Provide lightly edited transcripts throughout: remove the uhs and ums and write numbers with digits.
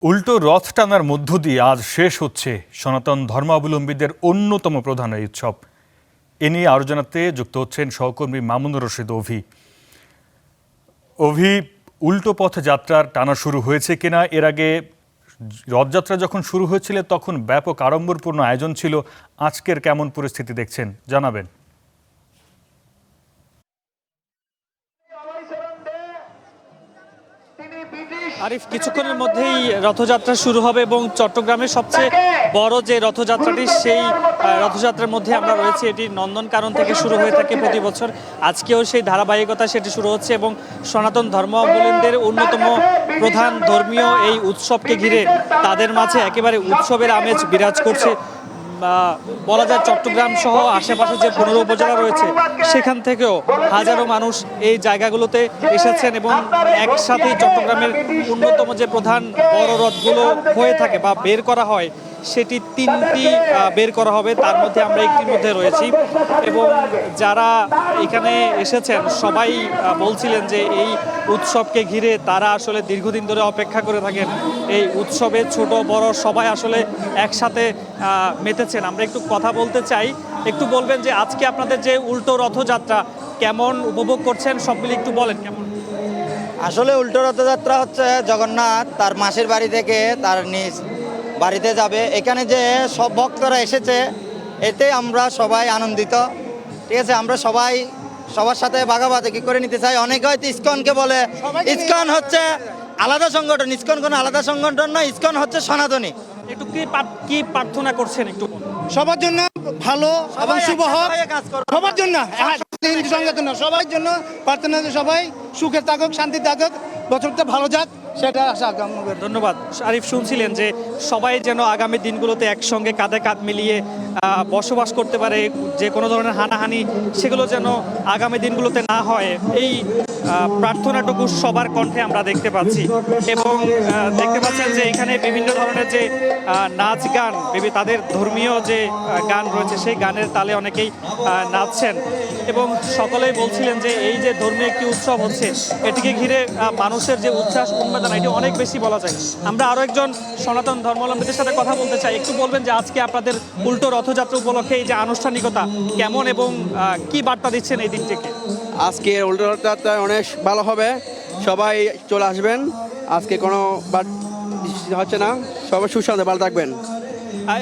উল্টো রথ টানার মধ্য দিয়ে আজ শেষ হচ্ছে সনাতন ধর্মাবলম্বীদের অন্যতম প্রধান এই উৎসব। এ নিয়ে আরও জানাতে যুক্ত হচ্ছেন সহকর্মী মামুনুর রশিদ অভি। উল্টো পথ যাত্রার টানা শুরু হয়েছে কিনা, এর আগে রথযাত্রা যখন শুরু হয়েছিল তখন ব্যাপক আড়ম্বরপূর্ণ আয়োজন ছিল, আজকের কেমন পরিস্থিতি দেখছেন জানাবেন। আরিফ, কিছুক্ষণের মধ্যেই রথযাত্রা শুরু হবে এবং চট্টগ্রামের সবচেয়ে বড় যে রথযাত্রাটি সেই রথযাত্রার মধ্যে আমরা রয়েছি। এটি নন্দনকানন থেকে শুরু হয়ে থাকে প্রতি বছর। আজকেও সেই ধারাবাহিকতা সেটি শুরু হচ্ছে এবং সনাতন ধর্মাবলম্বীদের অন্যতম প্রধান ধর্মীয় এই উৎসবকে ঘিরে তাদের মাঝে একেবারে উৎসবের আমেজ বিরাজ করছে। বলা যায় চট্টগ্রাম সহ আশেপাশে যে 15 উপজেলা রয়েছে সেখান থেকেও হাজারো মানুষ এই জায়গাগুলোতে এসেছেন এবং একসাথেই চট্টগ্রামের অন্যতম যে প্রধান বড় রথগুলো হয়ে থাকে বা বের করা হয় সেটি 3টি বের করা হবে, তার মধ্যে আমরা একটির মধ্যে রয়েছি। এবং যারা এখানে এসেছেন সবাই বলছিলেন যে এই উৎসবকে ঘিরে তারা আসলে দীর্ঘদিন ধরে অপেক্ষা করে থাকেন। এই উৎসবে ছোট বড় সবাই আসলে একসাথে মেতেছেন। আমরা একটু কথা বলতে চাই, একটু বলবেন যে আজকে আপনাদের যে উল্টো রথযাত্রা কেমন উপভোগ করছেন সব মিলে একটু বলেন কেমন। আসলে উল্টো রথযাত্রা হচ্ছে জগন্নাথ তার মাসির বাড়ি থেকে তার নিজ বাড়িতে যাবে। এখানে যে সব ভক্তরা এসেছে এতে আমরা সবাই আনন্দিত। ঠিক আছে, আমরা সবাই সবার সাথে ভাগাভাগি করে নিতে চাই। অনেকে হয়তো ইসকনকে বলে, ইসকন হচ্ছে আলাদা সংগঠন, ইসকন কোনো আলাদা সংগঠন নয়, ইসকন হচ্ছে সনাতনী। একটু কি প্রার্থনা করছেন একটু সবার জন্য ভালো এবং শুভ হোক, সবার জন্য হিন্দু সংগঠন সবার জন্য প্রার্থনা, সবাই সুখে থাকুক, শান্তি থাকুক, বছরটা ভালো যাক, সেটা আশা কামনা করি। ধন্যবাদ। আরিফ, শুনছিলেন যে সবাই যেন আগামী দিনগুলোতে একসঙ্গে কাঁধে কাঁধ মিলিয়ে বসবাস করতে পারে, যে কোনো ধরনের হানাহানি সেগুলো যেন আগামী দিনগুলোতে না হয়, এই প্রার্থনাটুকু সবার কণ্ঠে আমরা দেখতে পাচ্ছি। এবং দেখতে পাচ্ছেন যে এখানে বিভিন্ন ধরনের যে নাচ গান, তাদের ধর্মীয় যে গান রয়েছে সেই গানের তালে অনেকেই নাচছেন এবং সকলেই বলছিলেন যে এই যে ধর্মীয় একটি উৎসব হচ্ছে এটিকে ঘিরে মানুষের যে উচ্ছ্বাস উন্মাদনা এটি অনেক বেশি বলা যায়। আমরা আরও একজন সনাতন ধর্মাবলম্বীদের সাথে কথা বলতে চাই, একটু বলবেন যে আজকে আপনাদের উল্টো রথযাত্রা উপলক্ষে এই যে আনুষ্ঠানিকতা কেমন এবং কি বার্তা দিচ্ছেন এই দিনটিকে। আজকে উল্টো রথযাত্রা অনেক ভালো হবে, সবাই চলে আসবেন। আজকে কোনো হচ্ছে না, সবাই সুস্বাদে ভালো থাকবেন।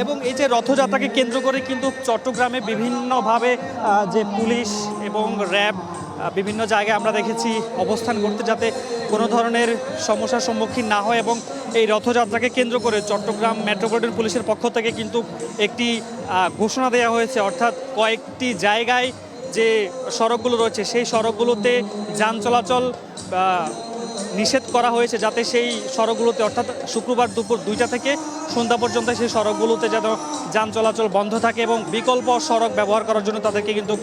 এবং এই যে রথযাত্রাকে কেন্দ্র করে কিন্তু চট্টগ্রামে বিভিন্নভাবে যে পুলিশ এবং র্যাব বিভিন্ন জায়গায় আমরা দেখেছি অবস্থান করতে, যাতে কোনো ধরনের সমস্যার সম্মুখীন না হয়। এবং এই রথযাত্রাকে কেন্দ্র করে চট্টগ্রাম মেট্রোপলিটন পুলিশের পক্ষ থেকে কিন্তু একটি ঘোষণা দেওয়া হয়েছে, অর্থাৎ কয়েকটি জায়গায় যে সড়কগুলো রয়েছে সেই সড়কগুলোতে যান চলাচল নিষেধ করা হয়েছে, যাতে সেই সড়কগুলোতে অর্থাৎ শুক্রবার দুপুর 2টা থেকে সন্ধ্যা পর্যন্ত সেই সড়কগুলোতে যেন যান চলাচল বন্ধ থাকে এবং বিকল্প সড়ক ব্যবহার করার জন্য তাদেরকে কিন্তু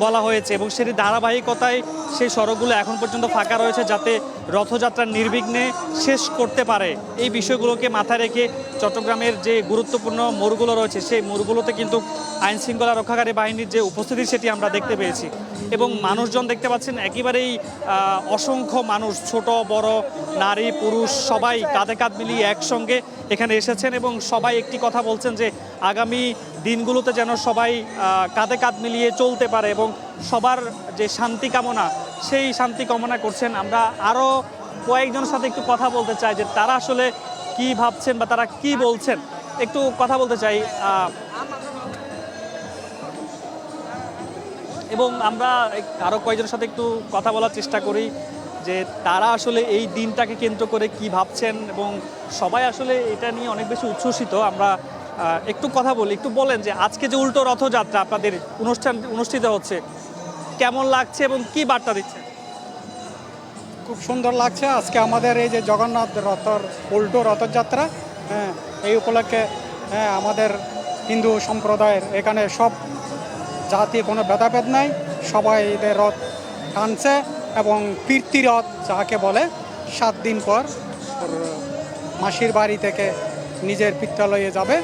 বলা হয়েছে। এবং সেটি ধারাবাহিকতায় সেই সড়কগুলো এখন পর্যন্ত ফাঁকা রয়েছে, যাতে রথযাত্রা নির্বিঘ্নে শেষ করতে পারে। এই বিষয়গুলোকে মাথায় রেখে চট্টগ্রামের যে গুরুত্বপূর্ণ মোড়গুলো রয়েছে সেই মোড়গুলোতে কিন্তু আইন শৃঙ্খলা রক্ষাকারী বাহিনীর যে উপস্থিতি সেটি আমরা দেখতে পেয়েছি। এবং মানুষজন দেখতে পাচ্ছেন একেবারেই অসংখ্য মানুষ, ছোট বড় নারী পুরুষ সবাই কাঁধে কাঁধ মিলিয়ে একসঙ্গে এখানে এসেছেন এবং সবাই একটি কথা বলছেন যে আগামী দিনগুলোতে যেন সবাই কাঁধে কাঁধ মিলিয়ে চলতে পারে এবং সবার যে শান্তি কামনা সেই শান্তি কামনা করছেন। আমরা আরও কয়েকজনের সাথে একটু কথা বলতে চাই যে তারা আসলে কি ভাবছেন বা তারা কি বলছেন, একটু কথা বলতে চাই। এবং আমরা আরও কয়েকজনের সাথে একটু কথা বলার চেষ্টা করি যে তারা আসলে এই দিনটাকে কেন্দ্র করে কি ভাবছেন এবং সবাই আসলে এটা নিয়ে অনেক বেশি উচ্ছ্বসিত। আমরা একটু কথা বলি, একটু বলেন যে আজকে যে উল্টো রথযাত্রা আপনাদের অনুষ্ঠিত হচ্ছে কেমন লাগছে এবং কি বার্তা দিচ্ছে। খুব সুন্দর লাগছে আজকে আমাদের এই যে জগন্নাথ রথর উল্টো রথযাত্রা, এই উপলক্ষে আমাদের হিন্দু সম্প্রদায়ের এখানে সব জাতি কোনো ভেদাভেদ নাই, সবাই এদের রথ টানছে এবং কীর্তি রথ যাকে বলে 7 দিন পর মাসির বাড়ি থেকে নিজের পিত্রালয়ে যাবে।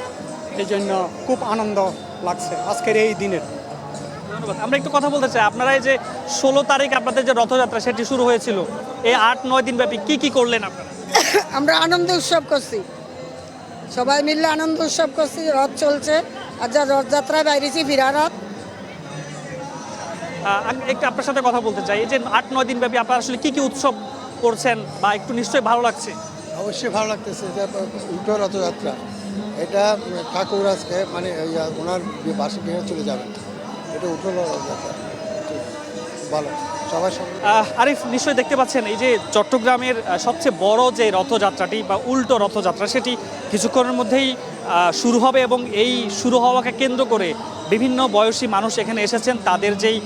এই জন্য খুব আনন্দ লাগছে আজকের এই দিনের। ধন্যবাদ। আমরা একটু কথা বলতে চাই, আপনারা এই যে 16 তারিখ আপনাদের যে রথযাত্রা সেটি শুরু হয়েছিল, এই 8-9 দিন ব্যাপী কি করলেন আপনারা? আমরা আনন্দ উৎসব করছি, সবাই মিলে আনন্দ উৎসব করছি, রথ চলছে, আর যা রথযাত্রায় বাইরেছি ফিরা রথ। আমি একটু আপনার সাথে কথা বলতে চাই, এই যে 8-9 দিন ব্যাপী আপনারা আসলে কি কি উৎসব করছেন বা একটু নিশ্চয়ই ভালো লাগছে? অবশ্যই ভালো লাগতেছে। এটা উল্টো রথযাত্রা, এটা ঠাকুর আজকে মানে ওনার বাসে গৃহে চলে যাবেন, এটা উল্টো রথযাত্রা, ভালো সবাই সঙ্গে। আরিফ, নিশ্চয়ই দেখতে পাচ্ছেন এই যে চট্টগ্রামের সবচেয়ে বড় যে রথযাত্রাটি বা উল্টো রথযাত্রা সেটি কিছুক্ষণের মধ্যেই শুরু হবে এবং এই শুরু হওয়াকে কেন্দ্র করে বিভিন্ন বয়সী মানুষ এখানে এসেছেন। তাদের যেই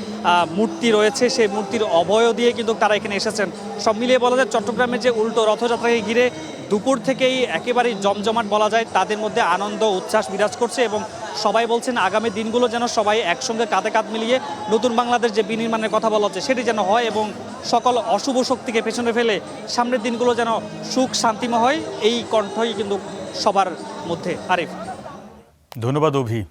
মূর্তি রয়েছে সেই মূর্তির অভয় দিয়ে কিন্তু তারা এখানে এসেছেন। সব মিলিয়ে বলা যায় চট্টগ্রামের যে উল্টো রথযাত্রাকে ঘিরে দুপুর থেকেই একেবারেই জমজমাট বলা যায়। তাদের মধ্যে আনন্দ উচ্ছ্বাস বিরাজ করছে এবং সবাই বলছেন আগামী দিনগুলো যেন সবাই একসঙ্গে কাঁধে কাঁধ মিলিয়ে নতুন বাংলাদেশ যে বিনির্মাণের কথা বলা হচ্ছে সেটি যেন হয় এবং সকল অশুভ শক্তিকে পেছনে ফেলে সামনের দিনগুলো যেন সুখ শান্তিময় হয়, এই কণ্ঠই কিন্তু সবার মধ্যে। আরিফ, ধন্যবাদ অভি।